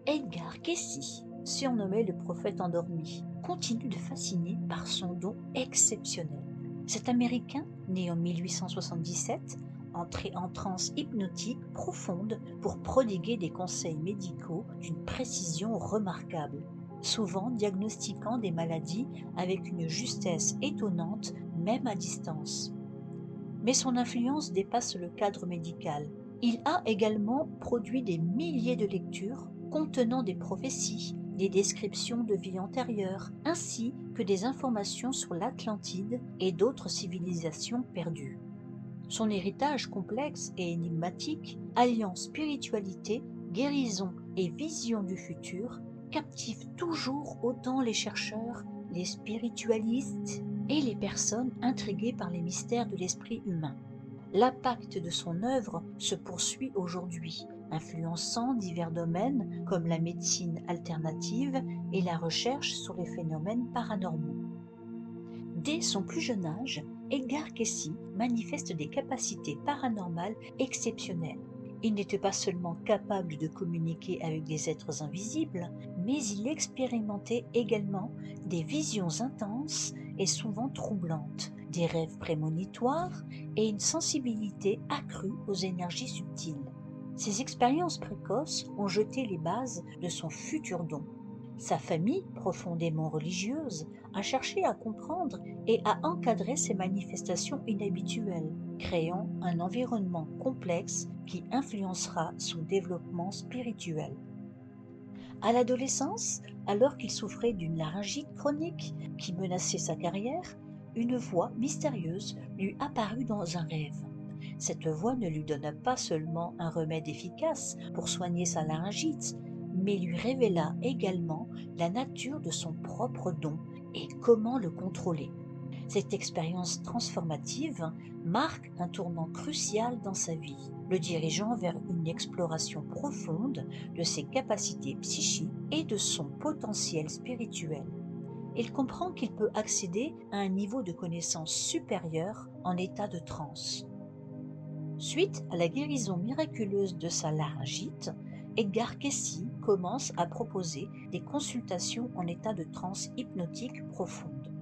Edgar Cayce, surnommé le prophète endormi, continue de fasciner par son don exceptionnel. Cet Américain, né en 1877, entré en transe hypnotique profonde pour prodiguer des conseils médicaux d'une précision remarquable, souvent diagnostiquant des maladies avec une justesse étonnante même à distance. Mais son influence dépasse le cadre médical. Il a également produit des milliers de lectures contenant des prophéties, des descriptions de vie antérieure, ainsi que des informations sur l'Atlantide et d'autres civilisations perdues. Son héritage complexe et énigmatique, alliant spiritualité, guérison et vision du futur, captive toujours autant les chercheurs, les spiritualistes et les personnes intriguées par les mystères de l'esprit humain. L'impact de son œuvre se poursuit aujourd'hui, influençant divers domaines comme la médecine alternative et la recherche sur les phénomènes paranormaux. Dès son plus jeune âge, Edgar Cayce manifeste des capacités paranormales exceptionnelles. Il n'était pas seulement capable de communiquer avec des êtres invisibles, mais il expérimentait également des visions intenses et souvent troublantes, des rêves prémonitoires et une sensibilité accrue aux énergies subtiles. Ces expériences précoces ont jeté les bases de son futur don. Sa famille, profondément religieuse, a cherché à comprendre et à encadrer ces manifestations inhabituelles, créant un environnement complexe qui influencera son développement spirituel. À l'adolescence, alors qu'il souffrait d'une laryngite chronique qui menaçait sa carrière, une voix mystérieuse lui apparut dans un rêve. Cette voix ne lui donna pas seulement un remède efficace pour soigner sa laryngite, mais lui révéla également la nature de son propre don et comment le contrôler. Cette expérience transformative marque un tournant crucial dans sa vie, le dirigeant vers une exploration profonde de ses capacités psychiques et de son potentiel spirituel. Il comprend qu'il peut accéder à un niveau de connaissance supérieur en état de transe. Suite à la guérison miraculeuse de sa laryngite, Edgar Cayce commence à proposer des consultations en état de transe hypnotique profonde.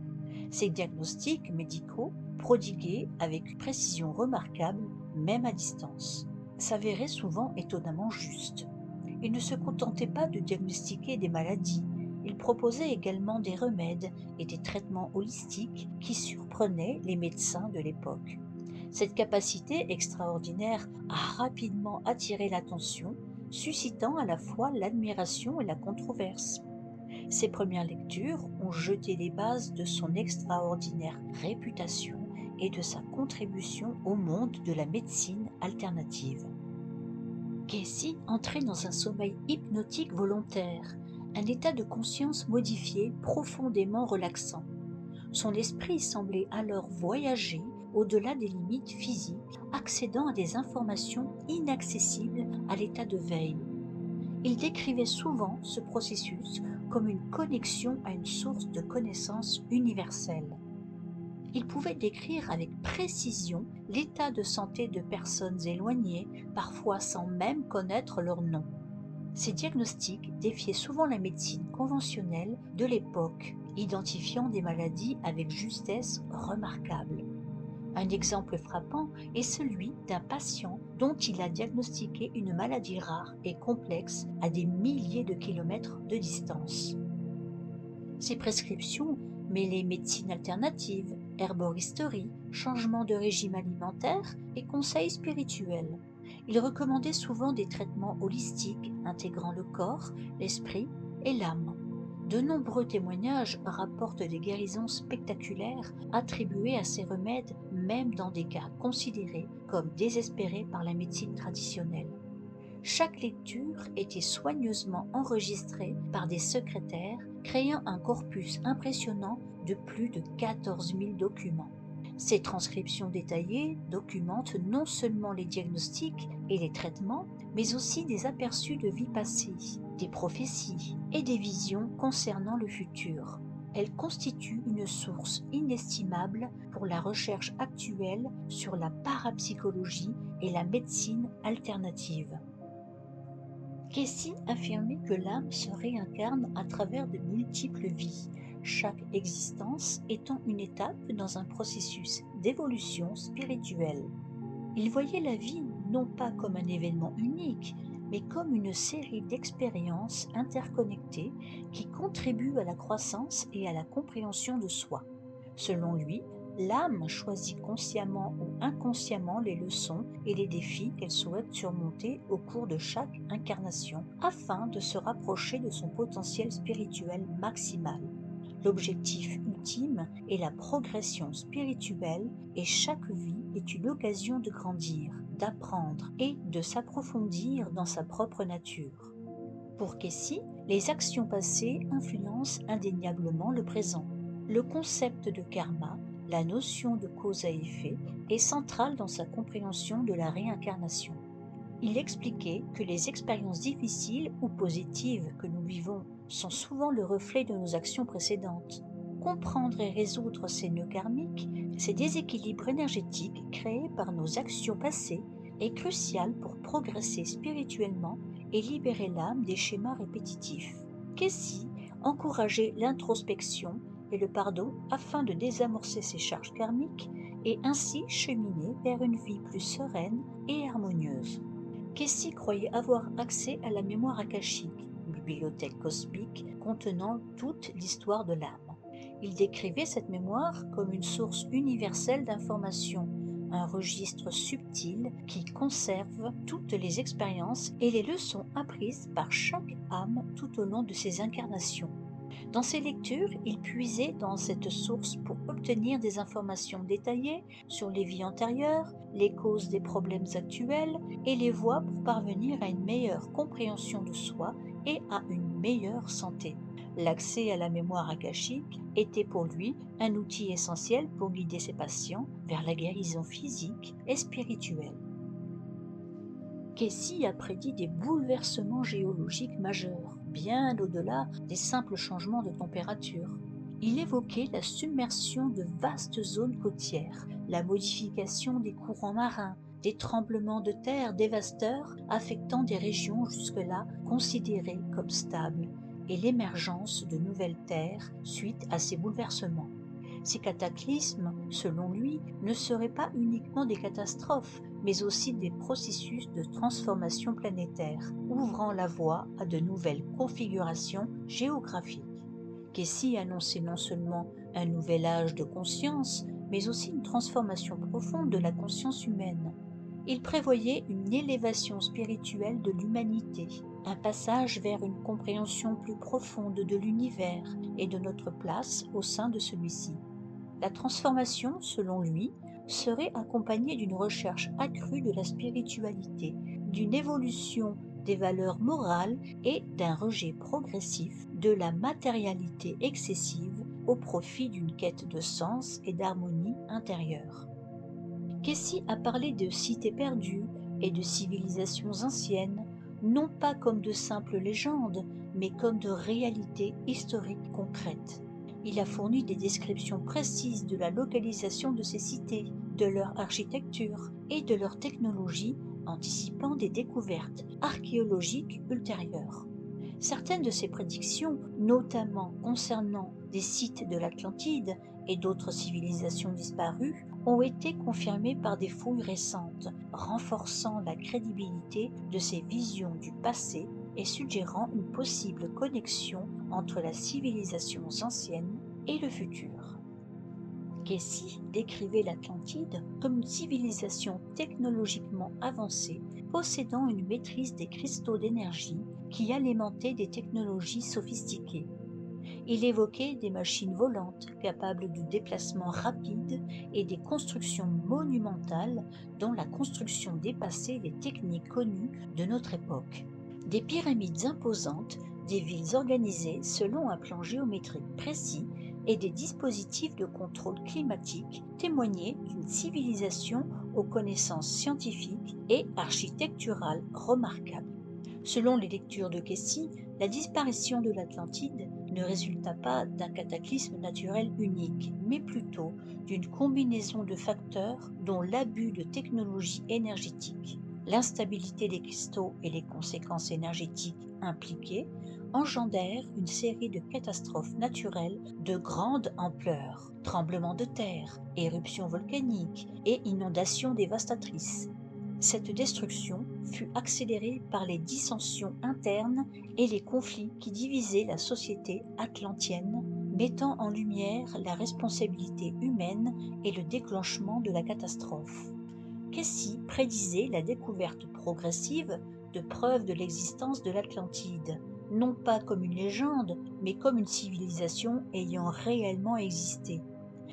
Ces diagnostics médicaux, prodigués avec une précision remarquable, même à distance, s'avéraient souvent étonnamment justes. Il ne se contentait pas de diagnostiquer des maladies, il proposait également des remèdes et des traitements holistiques qui surprenaient les médecins de l'époque. Cette capacité extraordinaire a rapidement attiré l'attention, suscitant à la fois l'admiration et la controverse. Ses premières lectures ont jeté les bases de son extraordinaire réputation et de sa contribution au monde de la médecine alternative. Cayce entrait dans un sommeil hypnotique volontaire, un état de conscience modifié profondément relaxant. Son esprit semblait alors voyager au-delà des limites physiques, accédant à des informations inaccessibles à l'état de veille. Il décrivait souvent ce processus comme une connexion à une source de connaissances universelle. Il pouvait décrire avec précision l'état de santé de personnes éloignées, parfois sans même connaître leur nom. Ces diagnostics défiaient souvent la médecine conventionnelle de l'époque, identifiant des maladies avec justesse remarquable. Un exemple frappant est celui d'un patient dont il a diagnostiqué une maladie rare et complexe à des milliers de kilomètres de distance. Ces prescriptions mêlaient médecine alternative, herboristerie, changement de régime alimentaire et conseils spirituels. Il recommandait souvent des traitements holistiques intégrant le corps, l'esprit et l'âme. De nombreux témoignages rapportent des guérisons spectaculaires attribuées à ces remèdes, même dans des cas considérés comme désespérés par la médecine traditionnelle. Chaque lecture était soigneusement enregistrée par des secrétaires, créant un corpus impressionnant de plus de 14 000 documents. Ces transcriptions détaillées documentent non seulement les diagnostics et les traitements, mais aussi des aperçus de vie passée, des prophéties et des visions concernant le futur. Elles constituent une source inestimable pour la recherche actuelle sur la parapsychologie et la médecine alternative. Kessie affirmait que l'âme se réincarne à travers de multiples vies, chaque existence étant une étape dans un processus d'évolution spirituelle. Il voyait la vie non pas comme un événement unique, mais comme une série d'expériences interconnectées qui contribuent à la croissance et à la compréhension de soi. Selon lui, l'âme choisit consciemment ou inconsciemment les leçons et les défis qu'elle souhaite surmonter au cours de chaque incarnation afin de se rapprocher de son potentiel spirituel maximal. L'objectif ultime est la progression spirituelle et chaque vie est une occasion de grandir, d'apprendre et de s'approfondir dans sa propre nature. Pour Kessie, les actions passées influencent indéniablement le présent. Le concept de karma, la notion de cause à effet, est central dans sa compréhension de la réincarnation. Il expliquait que les expériences difficiles ou positives que nous vivons sont souvent le reflet de nos actions précédentes. Comprendre et résoudre ces nœuds karmiques, ces déséquilibres énergétiques créés par nos actions passées, est crucial pour progresser spirituellement et libérer l'âme des schémas répétitifs. Kessie encourageait l'introspection et le pardon afin de désamorcer ces charges karmiques et ainsi cheminer vers une vie plus sereine et harmonieuse. Kessie croyait avoir accès à la mémoire akashique, bibliothèque cosmique contenant toute l'histoire de l'âme. Il décrivait cette mémoire comme une source universelle d'informations, un registre subtil qui conserve toutes les expériences et les leçons apprises par chaque âme tout au long de ses incarnations. Dans ses lectures, il puisait dans cette source pour obtenir des informations détaillées sur les vies antérieures, les causes des problèmes actuels et les voies pour parvenir à une meilleure compréhension de soi et à une meilleure santé. L'accès à la mémoire akashique était pour lui un outil essentiel pour guider ses patients vers la guérison physique et spirituelle. Kessie a prédit des bouleversements géologiques majeurs, bien au-delà des simples changements de température. Il évoquait la submersion de vastes zones côtières, la modification des courants marins, des tremblements de terre dévastateurs affectant des régions jusque-là considérées comme stables, et l'émergence de nouvelles terres suite à ces bouleversements. Ces cataclysmes, selon lui, ne seraient pas uniquement des catastrophes, mais aussi des processus de transformation planétaire, ouvrant la voie à de nouvelles configurations géographiques. Kessie annonçait non seulement un nouvel âge de conscience, mais aussi une transformation profonde de la conscience humaine. Il prévoyait une élévation spirituelle de l'humanité, un passage vers une compréhension plus profonde de l'univers et de notre place au sein de celui-ci. La transformation, selon lui, serait accompagnée d'une recherche accrue de la spiritualité, d'une évolution des valeurs morales et d'un rejet progressif de la matérialité excessive au profit d'une quête de sens et d'harmonie intérieure. Kessie a parlé de cités perdues et de civilisations anciennes, non pas comme de simples légendes, mais comme de réalités historiques concrètes. Il a fourni des descriptions précises de la localisation de ces cités, de leur architecture et de leur technologie, anticipant des découvertes archéologiques ultérieures. Certaines de ces prédictions, notamment concernant des sites de l'Atlantide et d'autres civilisations disparues, ont été confirmées par des fouilles récentes, renforçant la crédibilité de ces visions du passé et suggérant une possible connexion entre la civilisation ancienne et le futur. Kessie décrivait l'Atlantide comme une civilisation technologiquement avancée, possédant une maîtrise des cristaux d'énergie qui alimentaient des technologies sophistiquées. Il évoquait des machines volantes capables de déplacements rapides et des constructions monumentales dont la construction dépassait les techniques connues de notre époque. Des pyramides imposantes, des villes organisées selon un plan géométrique précis et des dispositifs de contrôle climatique témoignaient d'une civilisation aux connaissances scientifiques et architecturales remarquables. Selon les lectures de Kessie, la disparition de l'Atlantide ne résulta pas d'un cataclysme naturel unique, mais plutôt d'une combinaison de facteurs dont l'abus de technologies énergétiques, L'instabilité des cristaux et les conséquences énergétiques impliquées engendrèrent une série de catastrophes naturelles de grande ampleur, tremblements de terre, éruptions volcaniques et inondations dévastatrices. Cette destruction fut accélérée par les dissensions internes et les conflits qui divisaient la société atlantienne, mettant en lumière la responsabilité humaine et le déclenchement de la catastrophe. Casey prédisait la découverte progressive de preuves de l'existence de l'Atlantide, non pas comme une légende, mais comme une civilisation ayant réellement existé.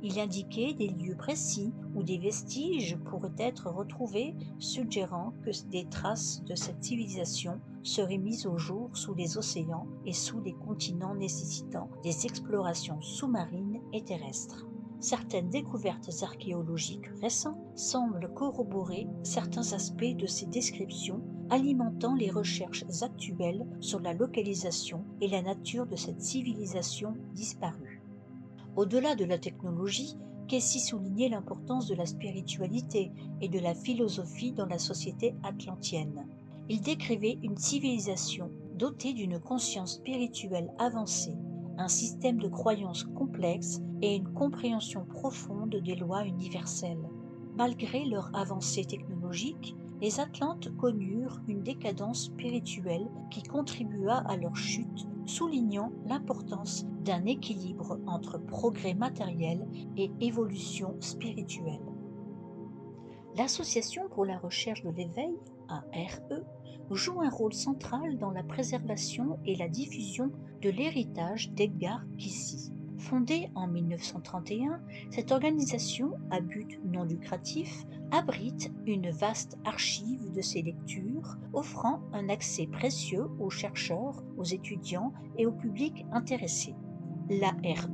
Il indiquait des lieux précis où des vestiges pourraient être retrouvés, suggérant que des traces de cette civilisation seraient mises au jour sous les océans et sous les continents nécessitant des explorations sous-marines et terrestres. Certaines découvertes archéologiques récentes semblent corroborer certains aspects de ces descriptions, alimentant les recherches actuelles sur la localisation et la nature de cette civilisation disparue. Au-delà de la technologie, Casey soulignait l'importance de la spiritualité et de la philosophie dans la société atlantienne. Il décrivait une civilisation dotée d'une conscience spirituelle avancée, un système de croyances complexe et une compréhension profonde des lois universelles. Malgré leur avancée technologique, les Atlantes connurent une décadence spirituelle qui contribua à leur chute, soulignant l'importance d'un équilibre entre progrès matériel et évolution spirituelle. L'Association pour la recherche de l'éveil, ARE, joue un rôle central dans la préservation et la diffusion de l'héritage d'Edgar Cayce. Fondée en 1931, cette organisation à but non lucratif abrite une vaste archive de ses lectures, offrant un accès précieux aux chercheurs, aux étudiants et au public intéressé. L'ARE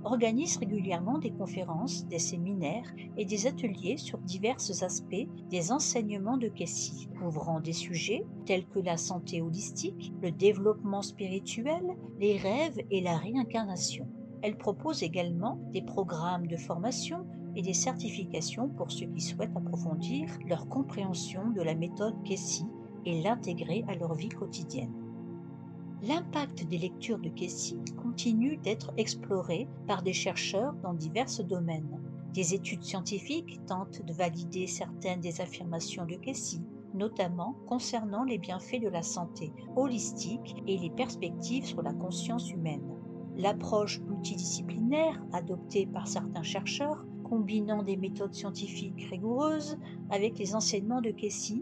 organise régulièrement des conférences, des séminaires et des ateliers sur divers aspects des enseignements de Cayce, couvrant des sujets tels que la santé holistique, le développement spirituel, les rêves et la réincarnation. Elle propose également des programmes de formation et des certifications pour ceux qui souhaitent approfondir leur compréhension de la méthode Cayce et l'intégrer à leur vie quotidienne. L'impact des lectures de Cayce continue d'être exploré par des chercheurs dans divers domaines. Des études scientifiques tentent de valider certaines des affirmations de Cayce, notamment concernant les bienfaits de la santé holistique et les perspectives sur la conscience humaine. L'approche multidisciplinaire adoptée par certains chercheurs, combinant des méthodes scientifiques rigoureuses avec les enseignements de Cayce,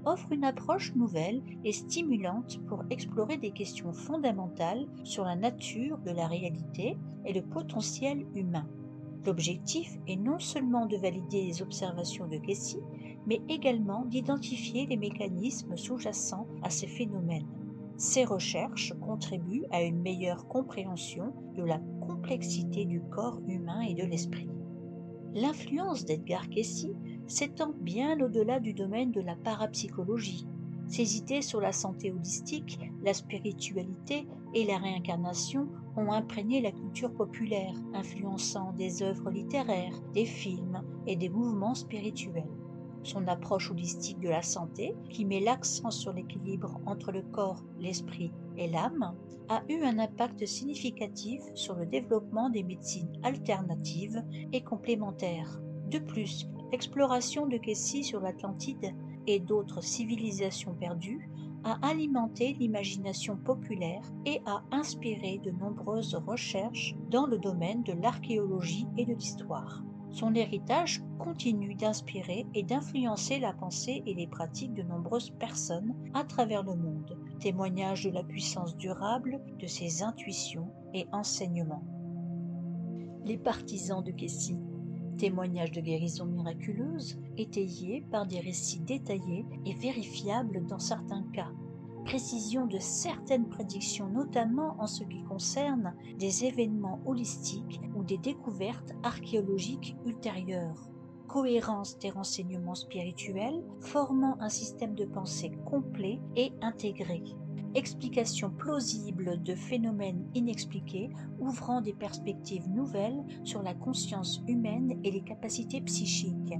offre une approche nouvelle et stimulante pour explorer des questions fondamentales sur la nature de la réalité et le potentiel humain. L'objectif est non seulement de valider les observations de Cayce, mais également d'identifier les mécanismes sous-jacents à ces phénomènes. Ces recherches contribuent à une meilleure compréhension de la complexité du corps humain et de l'esprit. L'influence d'Edgar Cayce s'étend bien au-delà du domaine de la parapsychologie. Ses idées sur la santé holistique, la spiritualité et la réincarnation ont imprégné la culture populaire, influençant des œuvres littéraires, des films et des mouvements spirituels. Son approche holistique de la santé, qui met l'accent sur l'équilibre entre le corps, l'esprit et l'âme, a eu un impact significatif sur le développement des médecines alternatives et complémentaires. De plus, l'exploration de Cayce sur l'Atlantide et d'autres civilisations perdues a alimenté l'imagination populaire et a inspiré de nombreuses recherches dans le domaine de l'archéologie et de l'histoire. Son héritage continue d'inspirer et d'influencer la pensée et les pratiques de nombreuses personnes à travers le monde, témoignage de la puissance durable de ses intuitions et enseignements. Les partisans de Cayce, témoignages de guérison miraculeuse, étayés par des récits détaillés et vérifiables dans certains cas, précision de certaines prédictions, notamment en ce qui concerne des événements holistiques ou des découvertes archéologiques ultérieures, cohérence des renseignements spirituels formant un système de pensée complet et intégré, explication plausible de phénomènes inexpliqués ouvrant des perspectives nouvelles sur la conscience humaine et les capacités psychiques.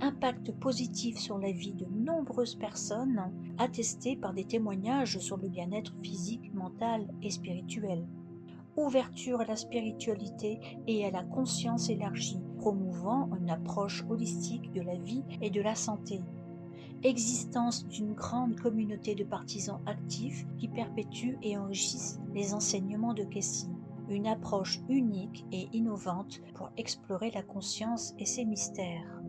impact positif sur la vie de nombreuses personnes, attesté par des témoignages sur le bien-être physique, mental et spirituel. Ouverture à la spiritualité et à la conscience élargie, promouvant une approche holistique de la vie et de la santé. Existence d'une grande communauté de partisans actifs qui perpétuent et enrichissent les enseignements de Kessi. Une approche unique et innovante pour explorer la conscience et ses mystères.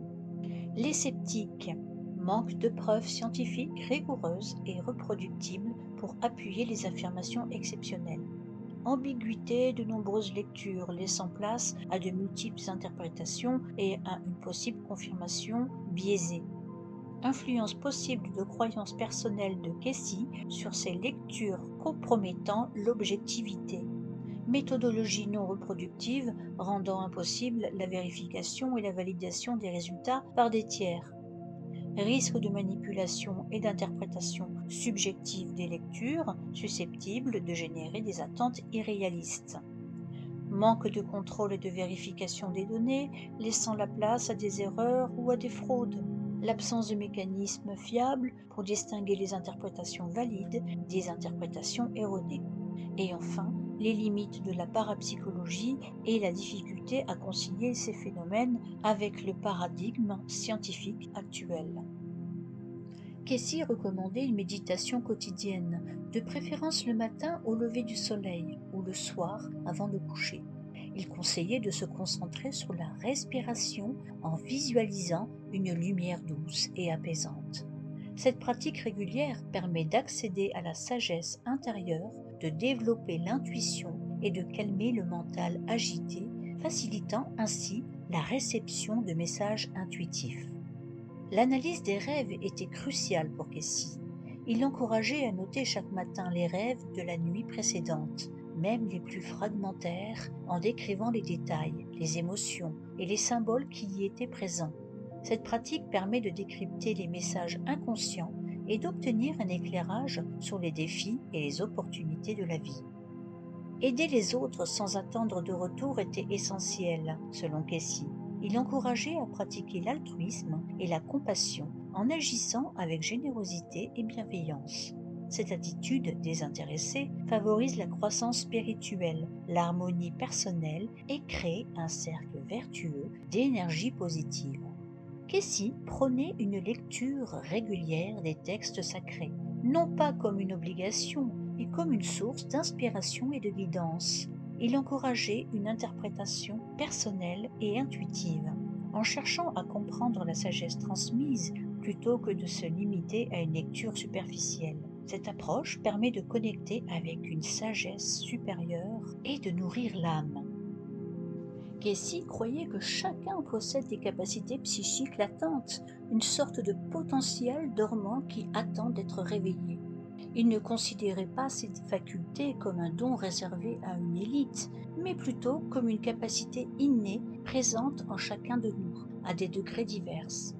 Les sceptiques. Manque de preuves scientifiques rigoureuses et reproductibles pour appuyer les affirmations exceptionnelles. Ambiguïté de nombreuses lectures laissant place à de multiples interprétations et à une possible confirmation biaisée. Influence possible de croyances personnelles de Kessi sur ses lectures compromettant l'objectivité. Méthodologie non reproductive rendant impossible la vérification et la validation des résultats par des tiers. Risque de manipulation et d'interprétation subjective des lectures susceptibles de générer des attentes irréalistes. Manque de contrôle et de vérification des données, laissant la place à des erreurs ou à des fraudes. L'absence de mécanismes fiables pour distinguer les interprétations valides des interprétations erronées. Et enfin, les limites de la parapsychologie et la difficulté à concilier ces phénomènes avec le paradigme scientifique actuel. Kessi recommandait une méditation quotidienne, de préférence le matin au lever du soleil ou le soir avant le coucher. Il conseillait de se concentrer sur la respiration en visualisant une lumière douce et apaisante. Cette pratique régulière permet d'accéder à la sagesse intérieure, de développer l'intuition et de calmer le mental agité, facilitant ainsi la réception de messages intuitifs. L'analyse des rêves était cruciale pour Kessi. Il l'encourageait à noter chaque matin les rêves de la nuit précédente, même les plus fragmentaires, en décrivant les détails, les émotions et les symboles qui y étaient présents. Cette pratique permet de décrypter les messages inconscients et d'obtenir un éclairage sur les défis et les opportunités de la vie. Aider les autres sans attendre de retour était essentiel, selon Kessi. Il encourageait à pratiquer l'altruisme et la compassion en agissant avec générosité et bienveillance. Cette attitude désintéressée favorise la croissance spirituelle, l'harmonie personnelle et crée un cercle vertueux d'énergie positive. Kessi prônait une lecture régulière des textes sacrés, non pas comme une obligation, mais comme une source d'inspiration et de guidance. Il encourageait une interprétation personnelle et intuitive, en cherchant à comprendre la sagesse transmise plutôt que de se limiter à une lecture superficielle. Cette approche permet de connecter avec une sagesse supérieure et de nourrir l'âme. Kessi croyait que chacun possède des capacités psychiques latentes, une sorte de potentiel dormant qui attend d'être réveillé. Il ne considérait pas ces facultés comme un don réservé à une élite, mais plutôt comme une capacité innée présente en chacun de nous, à des degrés divers.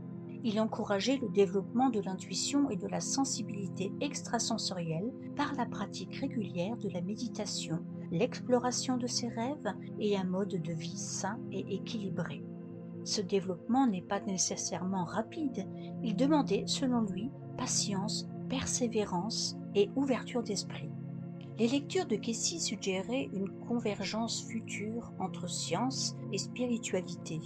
Il encourageait le développement de l'intuition et de la sensibilité extrasensorielle par la pratique régulière de la méditation, l'exploration de ses rêves et un mode de vie sain et équilibré. Ce développement n'est pas nécessairement rapide, il demandait, selon lui, patience, persévérance et ouverture d'esprit. Les lectures de Kessi suggéraient une convergence future entre science et spiritualité,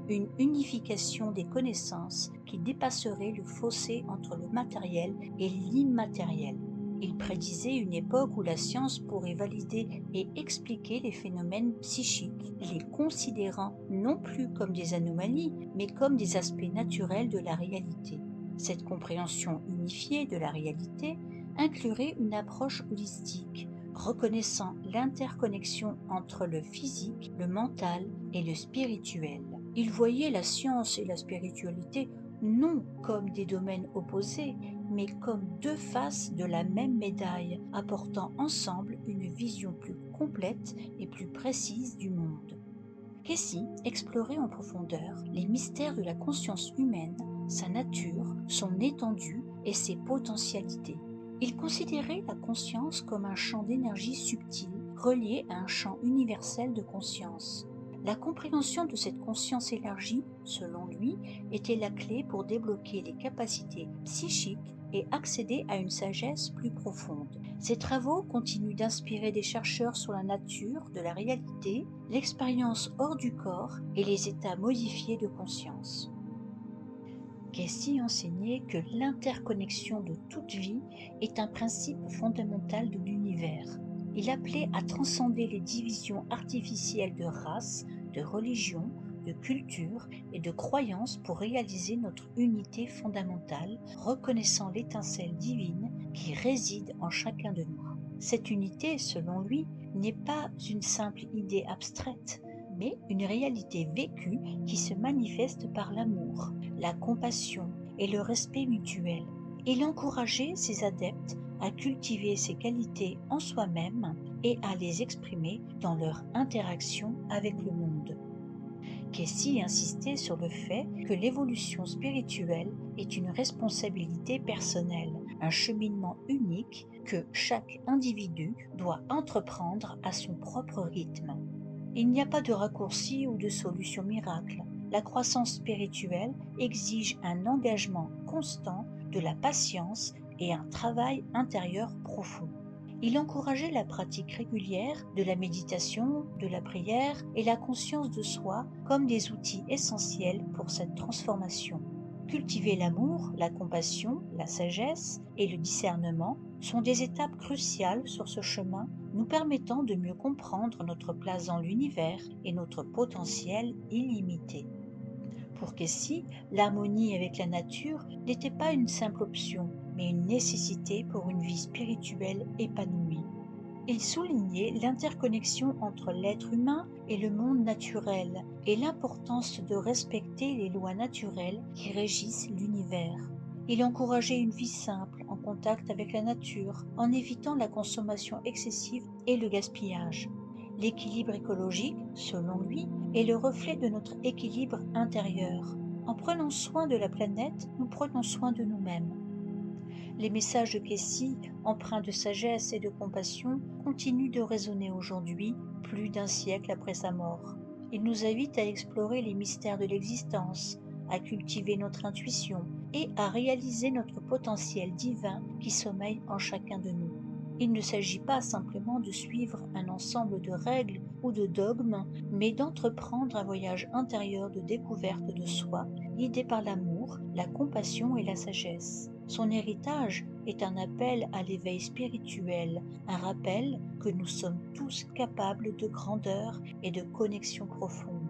une unification des connaissances qui dépasserait le fossé entre le matériel et l'immatériel. Il prédisait une époque où la science pourrait valider et expliquer les phénomènes psychiques, les considérant non plus comme des anomalies, mais comme des aspects naturels de la réalité. Cette compréhension unifiée de la réalité inclurait une approche holistique, reconnaissant l'interconnexion entre le physique, le mental et le spirituel. Il voyait la science et la spiritualité non comme des domaines opposés, mais comme deux faces de la même médaille, apportant ensemble une vision plus complète et plus précise du monde. Kessi explorait en profondeur les mystères de la conscience humaine, sa nature, son étendue et ses potentialités. Il considérait la conscience comme un champ d'énergie subtile relié à un champ universel de conscience. La compréhension de cette conscience élargie, selon lui, était la clé pour débloquer les capacités psychiques et accéder à une sagesse plus profonde. Ses travaux continuent d'inspirer des chercheurs sur la nature de la réalité, l'expérience hors du corps et les états modifiés de conscience. Casey enseignait que l'interconnexion de toute vie est un principe fondamental de l'univers. Il appelait à transcender les divisions artificielles de race, de religion, de culture et de croyance pour réaliser notre unité fondamentale, reconnaissant l'étincelle divine qui réside en chacun de nous. Cette unité, selon lui, n'est pas une simple idée abstraite, mais une réalité vécue qui se manifeste par l'amour, la compassion et le respect mutuel. Il encourageait ses adeptes à cultiver ces qualités en soi-même et à les exprimer dans leur interaction avec le monde. Casey insistait sur le fait que l'évolution spirituelle est une responsabilité personnelle, un cheminement unique que chaque individu doit entreprendre à son propre rythme. Il n'y a pas de raccourci ou de solution miracle. La croissance spirituelle exige un engagement constant, de la patience et un travail intérieur profond. Il encourageait la pratique régulière de la méditation, de la prière et la conscience de soi comme des outils essentiels pour cette transformation. Cultiver l'amour, la compassion, la sagesse et le discernement sont des étapes cruciales sur ce chemin, nous permettant de mieux comprendre notre place dans l'univers et notre potentiel illimité. Pour Casey, l'harmonie avec la nature n'était pas une simple option, mais une nécessité pour une vie spirituelle épanouie. Il soulignait l'interconnexion entre l'être humain et le monde naturel et l'importance de respecter les lois naturelles qui régissent l'univers. Il encourageait une vie simple, en contact avec la nature, en évitant la consommation excessive et le gaspillage. L'équilibre écologique, selon lui, est le reflet de notre équilibre intérieur. En prenant soin de la planète, nous prenons soin de nous-mêmes. Les messages de Casey, empreints de sagesse et de compassion, continuent de résonner aujourd'hui, plus d'un siècle après sa mort. Il nous invite à explorer les mystères de l'existence, à cultiver notre intuition et à réaliser notre potentiel divin qui sommeille en chacun de nous. Il ne s'agit pas simplement de suivre un ensemble de règles ou de dogmes, mais d'entreprendre un voyage intérieur de découverte de soi, guidé par l'amour, la compassion et la sagesse. Son héritage est un appel à l'éveil spirituel, un rappel que nous sommes tous capables de grandeur et de connexion profonde.